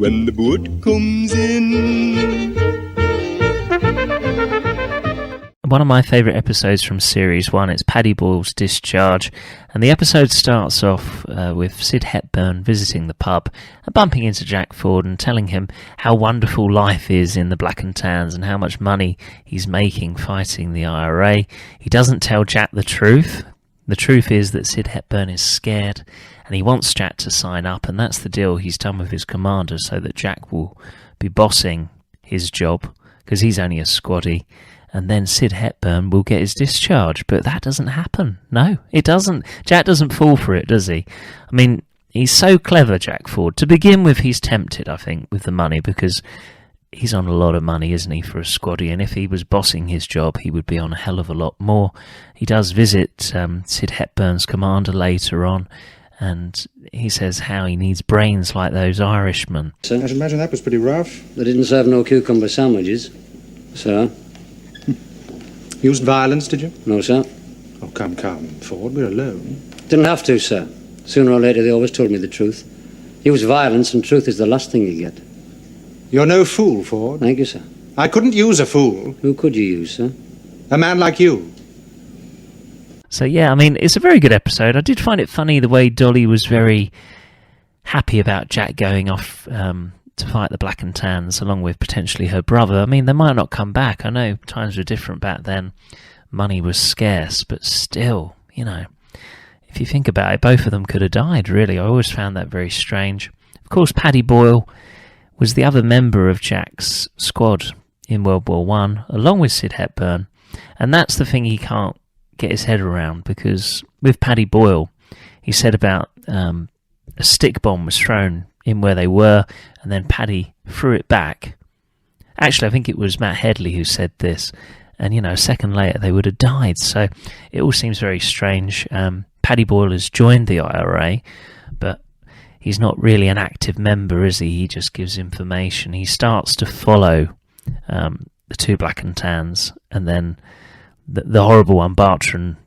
when the boat comes in. One of my favourite episodes from Series 1 is Paddy Boyle's discharge, and the episode starts off with Sid Hepburn visiting the pub and bumping into Jack Ford and telling him how wonderful life is in the Black and Tans and how much money he's making fighting the IRA. He doesn't tell Jack the truth. The truth is that Sid Hepburn is scared and he wants Jack to sign up, and that's the deal he's done with his commander so that Jack will be bossing his job because he's only a squaddy. And then Sid Hepburn will get his discharge. But that doesn't happen. No, it doesn't. Jack doesn't fall for it, does he? I mean, he's so clever, Jack Ford. To begin with, he's tempted, I think, with the money because he's on a lot of money, isn't he, for a squaddy? And if he was bossing his job, he would be on a hell of a lot more. He does visit Sid Hepburn's commander later on, and he says how he needs brains like those Irishmen. Sir? I should imagine that was pretty rough. They didn't serve no cucumber sandwiches, sir. Used violence, did you? No, sir. Oh, come, Ford, we're alone. Didn't have to, sir. Sooner or later, they always told me the truth. Use violence, and truth is the last thing you get. You're no fool, Ford. Thank you, sir. I couldn't use a fool. Who could you use, sir? A man like you. So, yeah, I mean, it's a very good episode. I did find it funny the way Dolly was very happy about Jack going off to fight the Black and Tans along with potentially her brother. I mean, they might not come back. I know times were different back then. Money was scarce, but still, you know, if you think about it, both of them could have died, really. I always found that very strange. Of course, Paddy Boyle was the other member of Jack's squad in World War One, along with Sid Hepburn, and that's the thing he can't get his head around, because with Paddy Boyle, he said about a stick bomb was thrown in where they were, and then Paddy threw it back. Actually, I think it was Matt Headley who said this, and, you know, a second later they would have died. So it all seems very strange. Paddy Boyle has joined the IRA, but he's not really an active member, is he? He just gives information. He starts to follow the two Black and Tans, and then the horrible one, Bartram,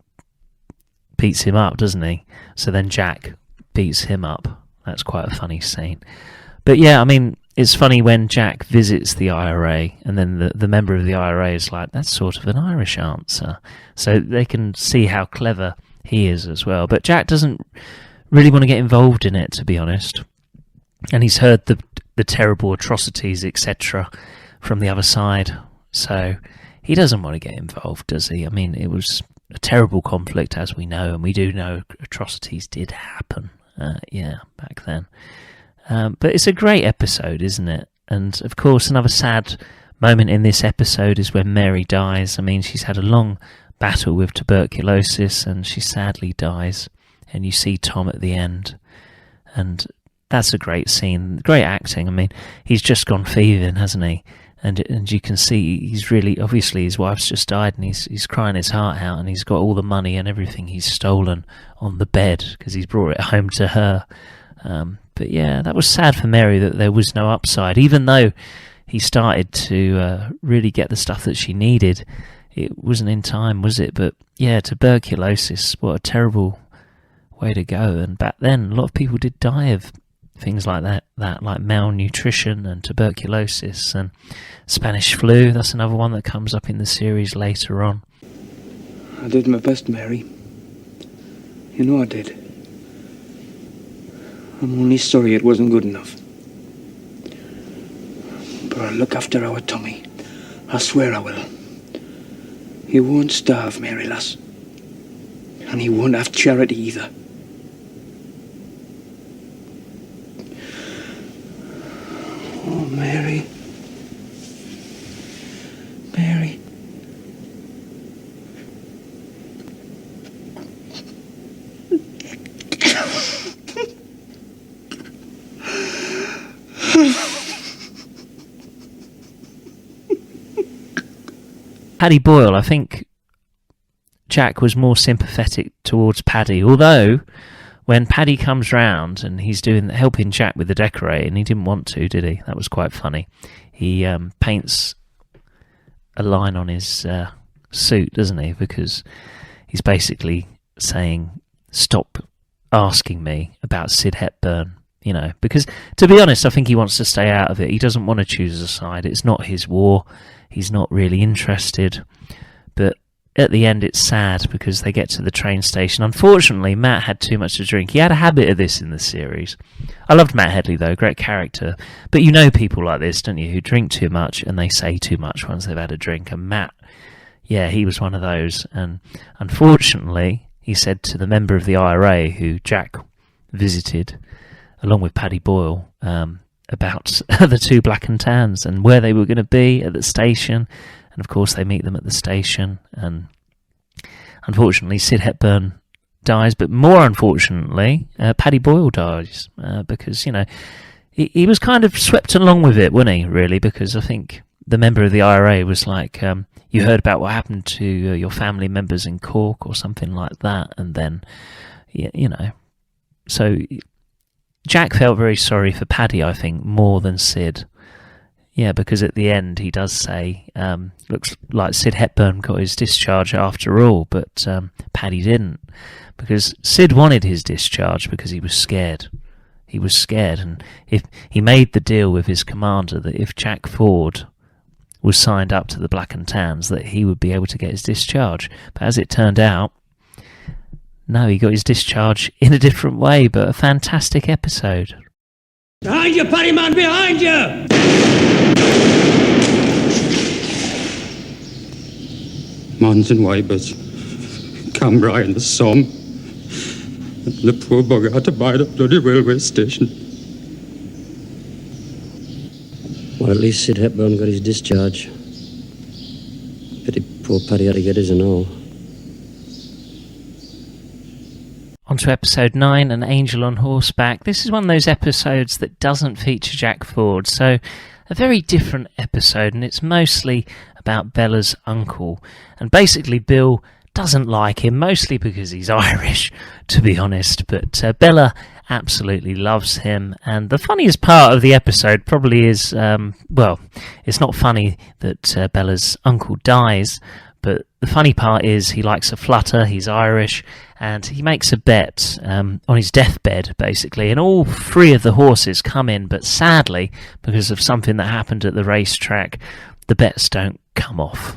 beats him up, doesn't he? So then Jack beats him up. That's quite a funny scene. But yeah, I mean, it's funny when Jack visits the IRA and then the member of the IRA is like, that's sort of an Irish answer. So they can see how clever he is as well. But Jack doesn't really want to get involved in it, to be honest. And he's heard the terrible atrocities, etc., from the other side. So he doesn't want to get involved, does he? I mean, it was a terrible conflict, as we know, and we do know atrocities did happen. Back then. But it's a great episode, isn't it? And of course, another sad moment in this episode is when Mary dies. I mean, she's had a long battle with tuberculosis and she sadly dies. And you see Tom at the end. And that's a great scene. Great acting. I mean, he's just gone thieving, hasn't he? And you can see he's really, obviously his wife's just died and he's crying his heart out, and he's got all the money and everything he's stolen on the bed because he's brought it home to her. But yeah, that was sad for Mary that there was no upside. Even though he started to really get the stuff that she needed, it wasn't in time, was it? But yeah, tuberculosis, what a terrible way to go. And back then, a lot of people did die of things like that, like malnutrition and tuberculosis and Spanish flu. That's another one that comes up in the series later on. I did my best, Mary. You know I did. I'm only sorry it wasn't good enough. But I'll look after our Tommy. I swear I will. He won't starve, Mary lass. And he won't have charity either. Oh, Mary. Mary. Paddy Boyle, I think Jack was more sympathetic towards Paddy, although when Paddy comes round and he's helping Jack with the decorating, he didn't want to, did he? That was quite funny. He paints a line on his suit, doesn't he? Because he's basically saying, stop asking me about Sid Hepburn because to be honest, I think he wants to stay out of it. He doesn't want to choose a side. It's not his war. He's not really interested. But at the end, it's sad because they get to the train station. Unfortunately, Matt had too much to drink. He had a habit of this in the series. I loved Matt Headley, though, great character. But you know people like this, don't you, who drink too much and they say too much once they've had a drink. And Matt, yeah, he was one of those. And unfortunately, he said to the member of the IRA who Jack visited, along with Paddy Boyle, about the two black and tans and where they were going to be at the station. And of course they meet them at the station, and unfortunately Sid Hepburn dies, but more unfortunately Paddy Boyle dies, because he was kind of swept along with it, wasn't he, really, because I think the member of the IRA was like, you heard about what happened to your family members in Cork or something like that, and then so Jack felt very sorry for Paddy, I think, more than Sid. Yeah, because at the end he does say, looks like Sid Hepburn got his discharge after all, but Paddy didn't. Because Sid wanted his discharge because he was scared. He was scared, and if he made the deal with his commander that if Jack Ford was signed up to the Black and Tans, that he would be able to get his discharge. But as it turned out, no, he got his discharge in a different way, but a fantastic episode. Behind you, Paddy man, behind you! Mons and Wybers, Cambrai and the Somme. And the poor bugger had to buy the bloody railway station. Well, at least Sid Hepburn got his discharge. Pity poor Paddy had to get his and all. On to episode 9, An Angel on Horseback. This is one of those episodes that doesn't feature Jack Ford, so a very different episode, and it's mostly about Bella's uncle. And basically Bill doesn't like him, mostly because he's Irish, to be honest, but Bella absolutely loves him. And the funniest part of the episode probably is, it's not funny that Bella's uncle dies, but the funny part is he likes a flutter, he's Irish, and he makes a bet on his deathbed, basically, and all 3 of the horses come in, but sadly, because of something that happened at the racetrack, the bets don't come off.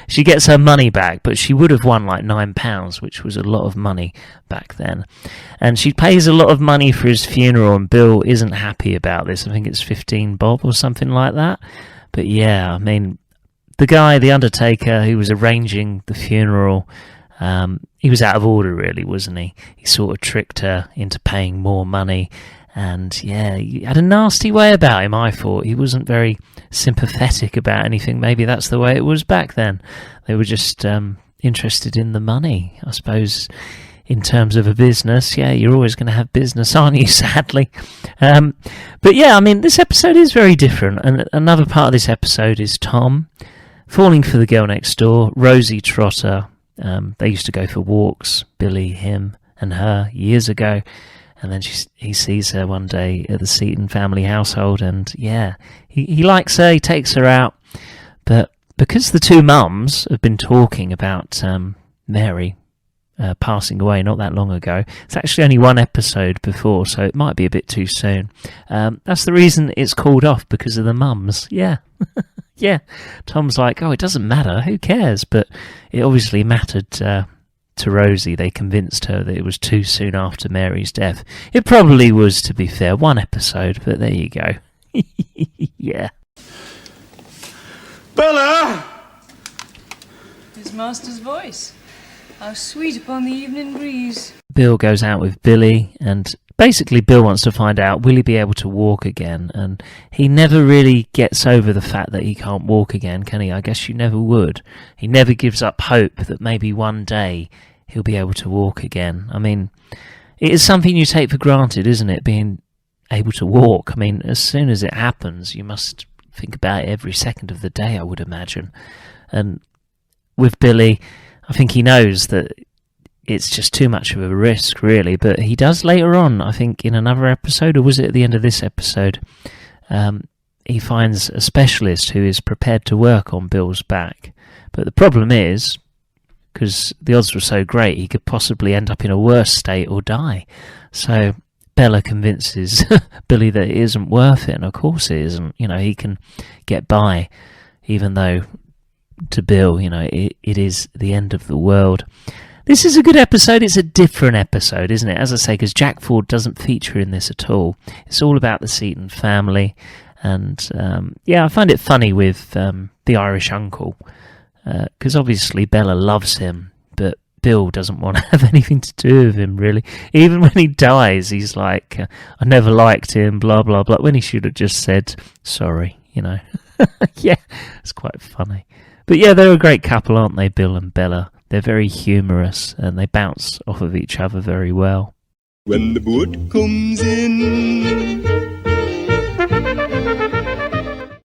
She gets her money back, but she would have won like £9, which was a lot of money back then. And she pays a lot of money for his funeral, and Bill isn't happy about this. I think it's 15 bob or something like that. But yeah, I mean, the guy, the undertaker, who was arranging the funeral, he was out of order, really, wasn't he? He sort of tricked her into paying more money. And yeah, he had a nasty way about him, I thought. He wasn't very sympathetic about anything. Maybe that's the way it was back then. They were just interested in the money, I suppose. In terms of a business, yeah, you're always going to have business, aren't you, sadly? But yeah, I mean, this episode is very different. And another part of this episode is Tom falling for the girl next door, Rosie Trotter. They used to go for walks, Billy, him, and her, years ago. And then he sees her one day at the Seaton family household, and yeah, he likes her, he takes her out. But because the two mums have been talking about Mary passing away not that long ago, it's actually only one episode before, so it might be a bit too soon. That's the reason it's called off, because of the mums. Yeah. Yeah. Tom's like, oh, it doesn't matter, who cares? But it obviously mattered to Rosie. They convinced her that it was too soon after Mary's death. It probably was, to be fair, one episode, but there you go. Yeah. Bella! His master's voice. How sweet upon the evening breeze. Bill goes out with Billy, and basically Bill wants to find out, will he be able to walk again? And he never really gets over the fact that he can't walk again, can he? I guess you never would. He never gives up hope that maybe one day he'll be able to walk again. I mean, it is something you take for granted, isn't it, being able to walk? I mean, as soon as it happens, you must think about it every second of the day, I would imagine. And with Billy, I think he knows that it's just too much of a risk, really. But he does later on, I think, in another episode, or was it at the end of this episode, he finds a specialist who is prepared to work on Bill's back. But the problem is, because the odds were so great, he could possibly end up in a worse state or die. So Bella convinces Billy that it isn't worth it, and of course it isn't. You know, he can get by, even though to Bill, you know, it is the end of the world. This is a good episode. It's a different episode, isn't it? As I say, because Jack Ford doesn't feature in this at all. It's all about the Seaton family. And, I find it funny with the Irish uncle. Because obviously Bella loves him, but Bill doesn't want to have anything to do with him, really. Even when he dies, he's like, I never liked him, blah, blah, blah. When he should have just said, sorry, you know. Yeah, it's quite funny. But yeah, they're a great couple, aren't they, Bill and Bella? They're very humorous and they bounce off of each other very well. When the boat comes in